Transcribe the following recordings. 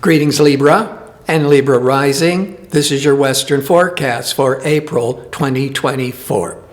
Greetings, Libra and Libra rising. This is your Western forecast for April 2024.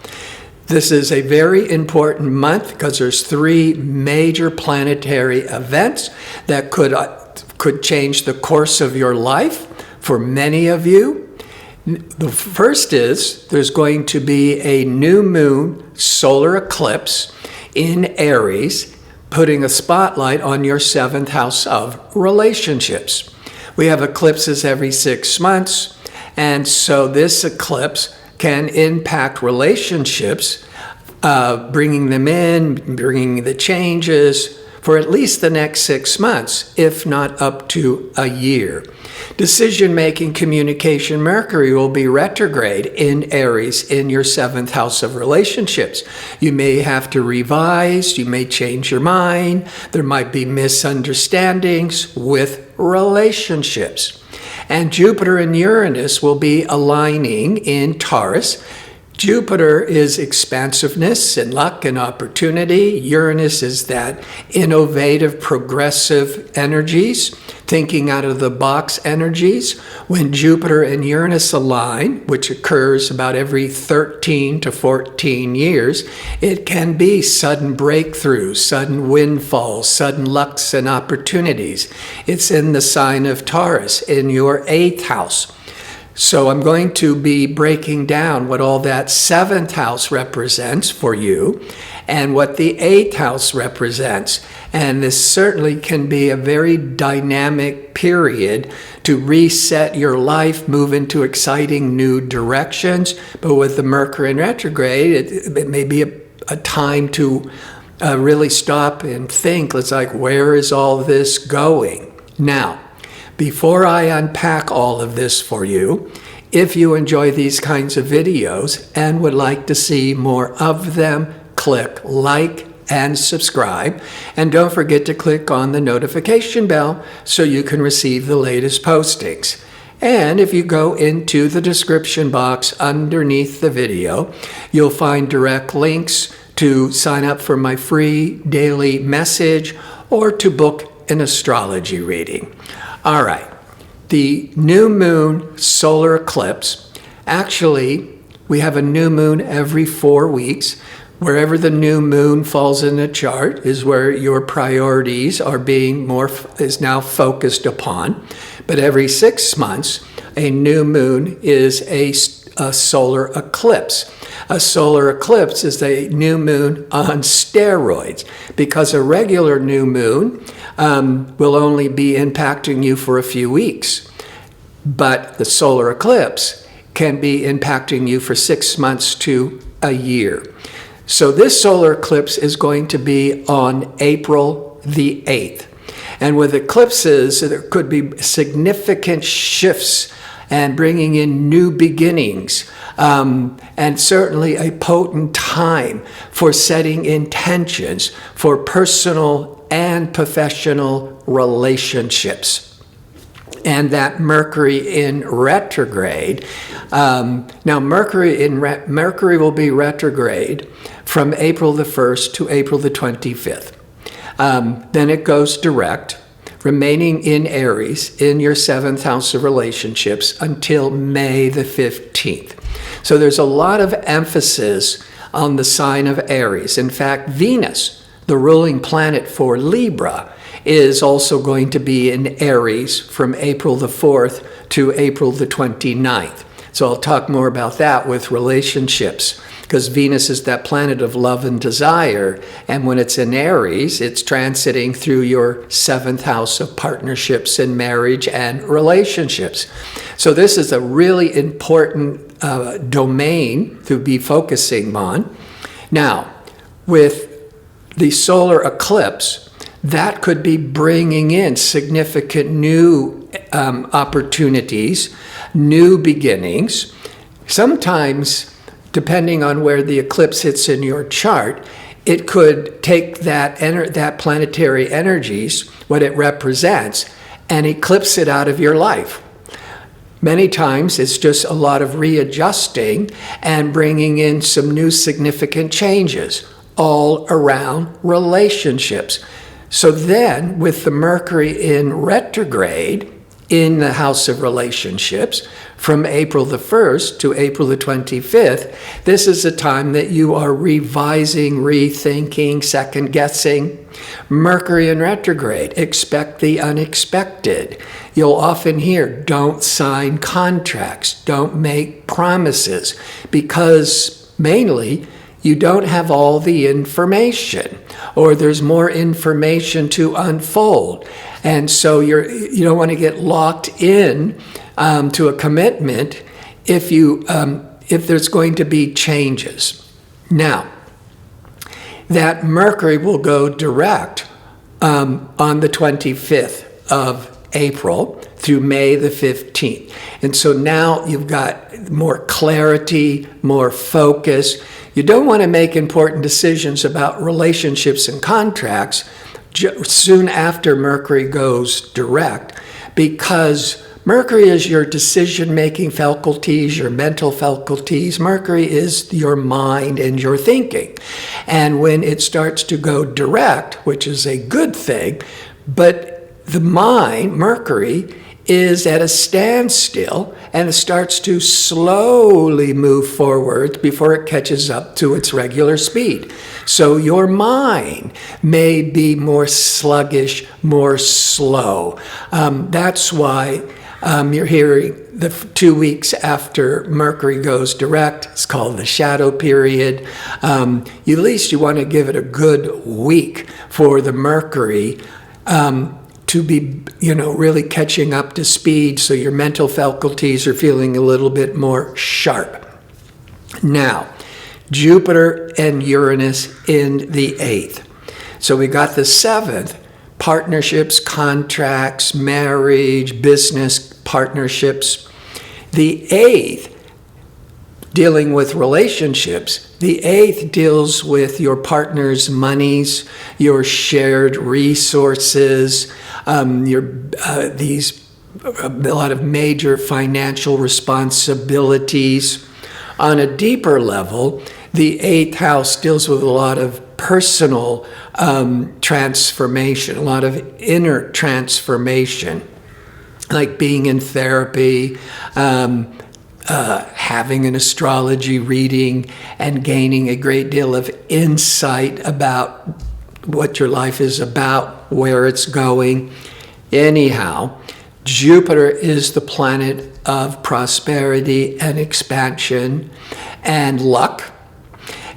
This is a very important month because there's three major planetary events that could change the course of your life for many of you. The first is there's going to be a new moon solar eclipse in Aries, putting a spotlight on your seventh house of relationships. We have eclipses every 6 months, and so this eclipse can impact relationships, bringing them in, bringing the changes for at least the next 6 months, if not up to a year. Decision-making, communication, Mercury will be retrograde in Aries in your seventh house of relationships. You may have to revise, you may change your mind, there might be misunderstandings with relationships. And Jupiter and Uranus will be aligning in Taurus. Jupiter is expansiveness and luck and opportunity. Uranus is that innovative, progressive energies, thinking out of the box energies. When Jupiter and Uranus align, which occurs about every 13 to 14 years, it can be sudden breakthroughs, sudden windfalls, sudden lucks and opportunities. It's in the sign of Taurus, in your 8th house. So I'm going to be breaking down what all that 7th house represents for you and what the 8th house represents. And this certainly can be a very dynamic period to reset your life, move into exciting new directions. But with the Mercury in retrograde, it may be a time to really stop and think. It's like, where is all this going? Now, before I unpack all of this for you, if you enjoy these kinds of videos and would like to see more of them, click like and subscribe. And don't forget to click on the notification bell so you can receive the latest postings. And if you go into the description box underneath the video, you'll find direct links to sign up for my free daily message or to book an astrology reading. All right, the new moon solar eclipse, actually, we have a new moon every 4 weeks. Wherever the new moon falls in the chart is where your priorities are is now focused upon. But every 6 months, a new moon is a solar eclipse. A solar eclipse is a new moon on steroids because a regular new moon will only be impacting you for a few weeks. But the solar eclipse can be impacting you for 6 months to a year. So this solar eclipse is going to be on April the 8th. And with eclipses, there could be significant shifts and bringing in new beginnings, and certainly a potent time for setting intentions for personal and professional relationships. And that Mercury in retrograde, now Mercury will be retrograde from April the 1st to April the 25th. Then it goes direct, remaining in Aries in your 7th house of relationships until May the 15th. So there's a lot of emphasis on the sign of Aries. In fact, Venus, the ruling planet for Libra, is also going to be in Aries from April the 4th to April the 29th. So I'll talk more about that with relationships, because Venus is that planet of love and desire, and when it's in Aries, it's transiting through your 7th house of partnerships and marriage and relationships. So this is a really important domain to be focusing on. Now, with the solar eclipse, that could be bringing in significant new opportunities, new beginnings. Sometimes, depending on where the eclipse hits in your chart, it could take that planetary energies, what it represents, and eclipse it out of your life. Many times it's just a lot of readjusting and bringing in some new significant changes all around relationships. So then with the Mercury in retrograde, in the house of relationships from April the 1st to April the 25th. This is a time that you are revising, rethinking, second-guessing. Mercury in retrograde, expect the unexpected. You'll often hear, don't sign contracts, don't make promises, because mainly you don't have all the information, or there's more information to unfold. And so you don't want to get locked in to a commitment if there's going to be changes. Now, that Mercury will go direct on the 25th of April through May the 15th. And so now you've got more clarity, more focus. You don't want to make important decisions about relationships and contracts soon after Mercury goes direct, because Mercury is your decision-making faculties, your mental faculties. Mercury is your mind and your thinking. And when it starts to go direct, which is a good thing, but the mind, Mercury, is at a standstill and it starts to slowly move forward before it catches up to its regular speed. So your mind may be more sluggish, more slow. That's why you're hearing the 2 weeks after Mercury goes direct, it's called the shadow period. At least you want to give it a good week for the Mercury to be, really catching up to speed, so your mental faculties are feeling a little bit more sharp. Now, Jupiter and Uranus in the 8th. So we got the 7th, partnerships, contracts, marriage, business partnerships. The 8th, dealing with relationships. The 8th deals with your partner's monies, your shared resources, a lot of major financial responsibilities. On a deeper level, the 8th house deals with a lot of personal transformation, a lot of inner transformation, like being in therapy, having an astrology reading, and gaining a great deal of insight about what your life is about, where it's going. Anyhow, Jupiter is the planet of prosperity and expansion and luck.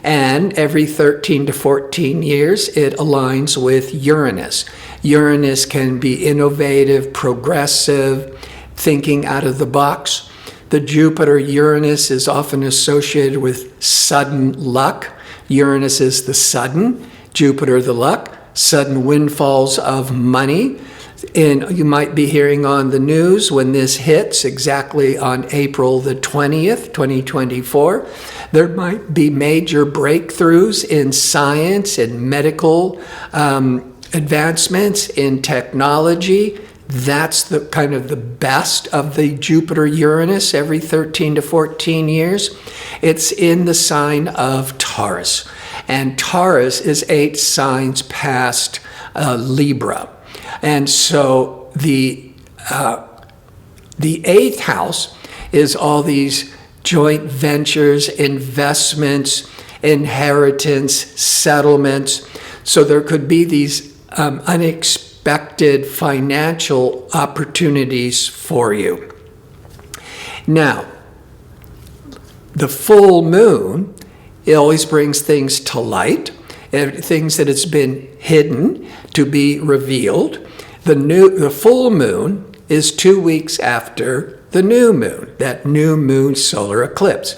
And every 13 to 14 years, it aligns with Uranus. Uranus can be innovative, progressive, thinking out of the box. The Jupiter-Uranus is often associated with sudden luck. Uranus is the sudden, Jupiter the luck, sudden windfalls of money. And you might be hearing on the news when this hits, exactly on April the 20th, 2024, there might be major breakthroughs in science and medical advancements in technology. That's the kind of the best of the Jupiter-Uranus every 13 to 14 years. It's in the sign of Taurus. And Taurus is 8 signs past Libra. And so the 8th house is all these joint ventures, investments, inheritance, settlements. So there could be these unexpected financial opportunities for you. Now, the full moon, it always brings things to light, things that has been hidden to be revealed. The full moon is 2 weeks after the new moon, that new moon solar eclipse.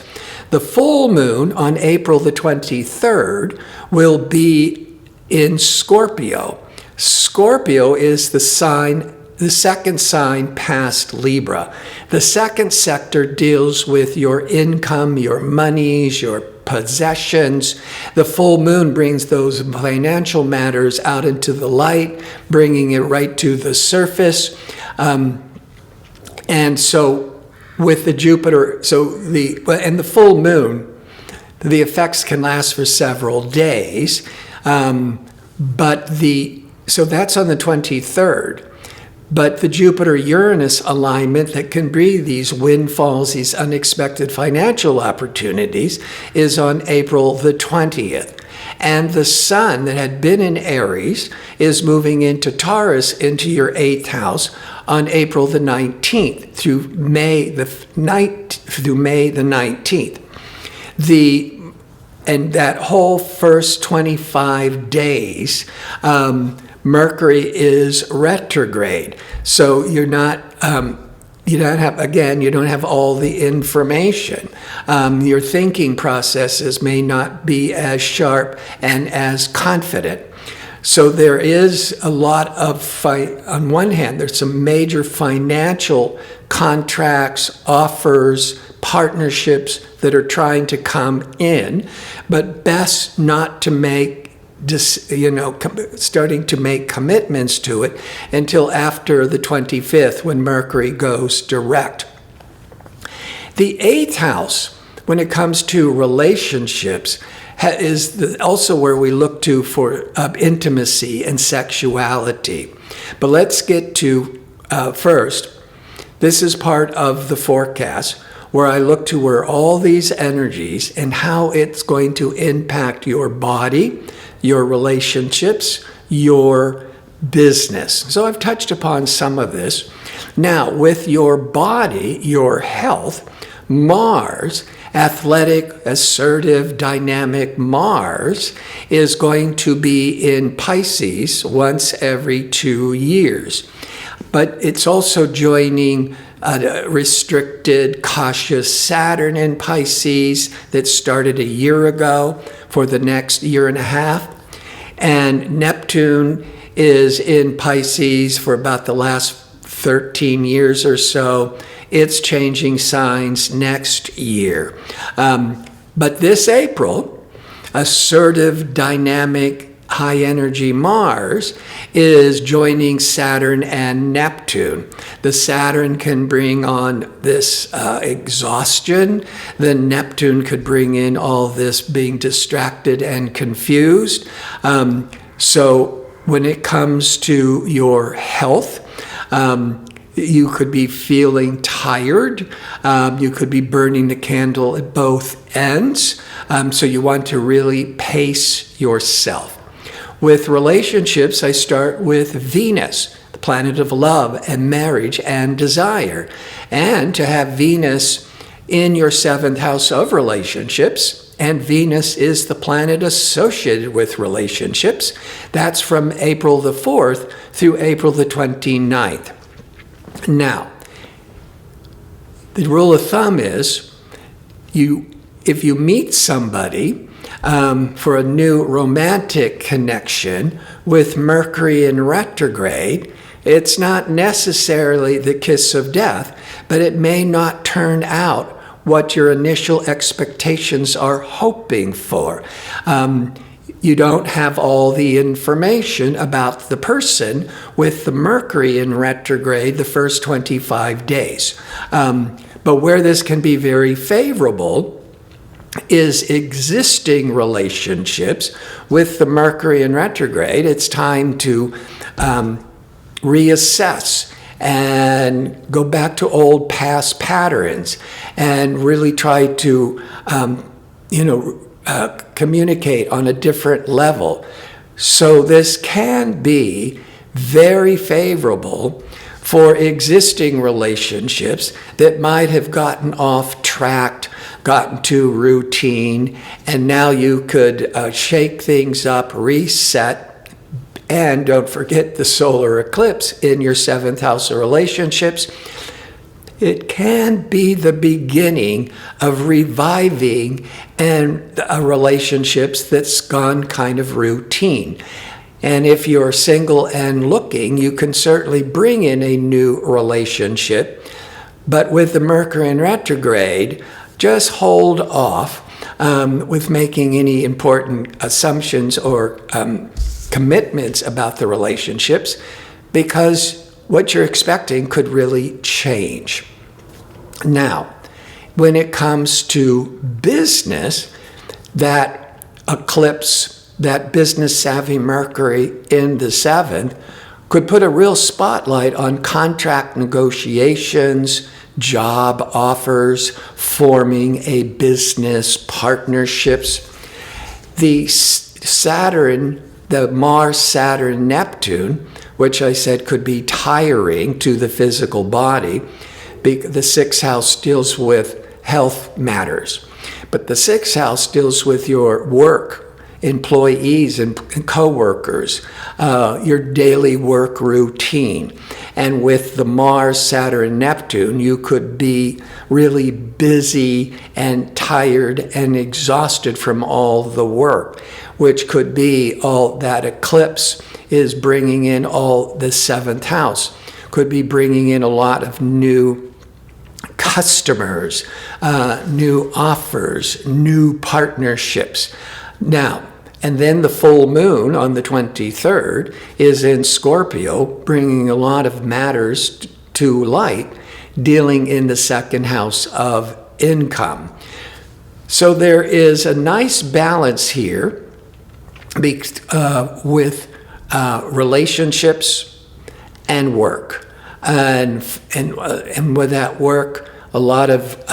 The full moon on April the 23rd will be in Scorpio. Scorpio is the second sign past Libra. The second sector deals with your income, your monies, your possessions. The full moon brings those financial matters out into the light, bringing it right to the surface. And so with the Jupiter, and the full moon, the effects can last for several days. So that's on the 23rd. But the Jupiter-Uranus alignment that can bring these windfalls, these unexpected financial opportunities, is on April the 20th. And the sun that had been in Aries is moving into Taurus, into your 8th house, on April the 19th through May the 19th. And that whole first 25 days, Mercury is retrograde. So you don't have all the information. Your thinking processes may not be as sharp and as confident. So there is a lot of, on one hand, there's some major financial contracts, offers, partnerships that are trying to come in, but best not to make, starting to make commitments to it until after the 25th when Mercury goes direct. The 8th house, when it comes to relationships, is also where we look to for intimacy and sexuality. But let's get to first, this is part of the forecast where I look to where all these energies and how it's going to impact your body, your relationships, your business. So I've touched upon some of this. Now, with your body, your health, Mars, athletic, assertive, dynamic Mars, is going to be in Pisces once every 2 years. But it's also joining a restricted, cautious Saturn in Pisces that started a year ago for the next year and a half. And Neptune is in Pisces for about the last 13 years or so. It's changing signs next year. But this April, assertive, dynamic, high-energy Mars is joining Saturn and Neptune. The Saturn can bring on this exhaustion. The Neptune could bring in all this being distracted and confused. So when it comes to your health, you could be feeling tired. You could be burning the candle at both ends. So you want to really pace yourself. With relationships, I start with Venus, the planet of love and marriage and desire. And to have Venus in your 7th house of relationships, and Venus is the planet associated with relationships. That's from April the 4th through April the 29th. Now, the rule of thumb is if you meet somebody for a new romantic connection with Mercury in retrograde, it's not necessarily the kiss of death, but it may not turn out what your initial expectations are hoping for. You don't have all the information about the person with the Mercury in retrograde the first 25 days. But where this can be very favorable is existing relationships with the Mercury in retrograde. It's time to reassess and go back to old past patterns and really try to, communicate on a different level. So this can be very favorable for existing relationships that might have gotten off track, gotten too routine, and now you could shake things up, reset. And don't forget the solar eclipse in your 7th house of relationships. It can be the beginning of reviving relationships that's gone kind of routine. And if you're single and looking, you can certainly bring in a new relationship. But with the Mercury in retrograde, just hold off with making any important assumptions or commitments about the relationships, because what you're expecting could really change. Now, when it comes to business, that eclipse, that business savvy Mercury in the 7th, could put a real spotlight on contract negotiations, job offers, forming a business, partnerships. The Saturn, the Mars, Saturn, Neptune, which I said could be tiring to the physical body. The sixth house deals with health matters, but the sixth house deals with your work, employees and co-workers, your daily work routine. And with the Mars, Saturn, Neptune, you could be really busy and tired and exhausted from all the work, which could be all that eclipse is bringing in all the seventh house, could be bringing in a lot of new customers, new offers, new partnerships. Now, and then the full moon on the 23rd is in Scorpio, bringing a lot of matters to light, dealing in the second house of income. So there is a nice balance here with relationships and work. And with that work, a lot of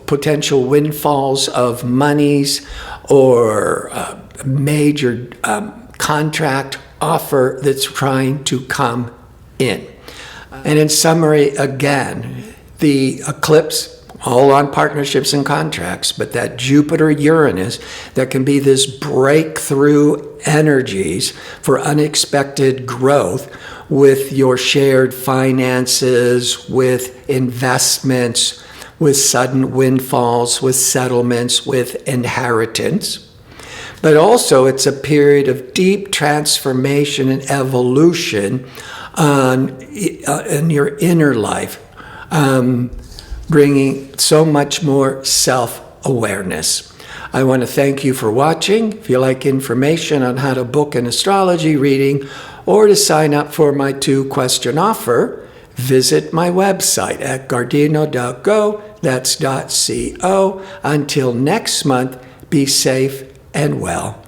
potential windfalls of monies or major contract offer that's trying to come in. And in summary, again, the eclipse, all on partnerships and contracts, but that Jupiter-Uranus, that can be this breakthrough energies for unexpected growth with your shared finances, with investments, with sudden windfalls, with settlements, with inheritance. But also it's a period of deep transformation and evolution in your inner life, bringing so much more self-awareness. I want to thank you for watching. If you like information on how to book an astrology reading or to sign up for my 2-question offer, visit my website at gardino.go, that's .co. Until next month, be safe and well.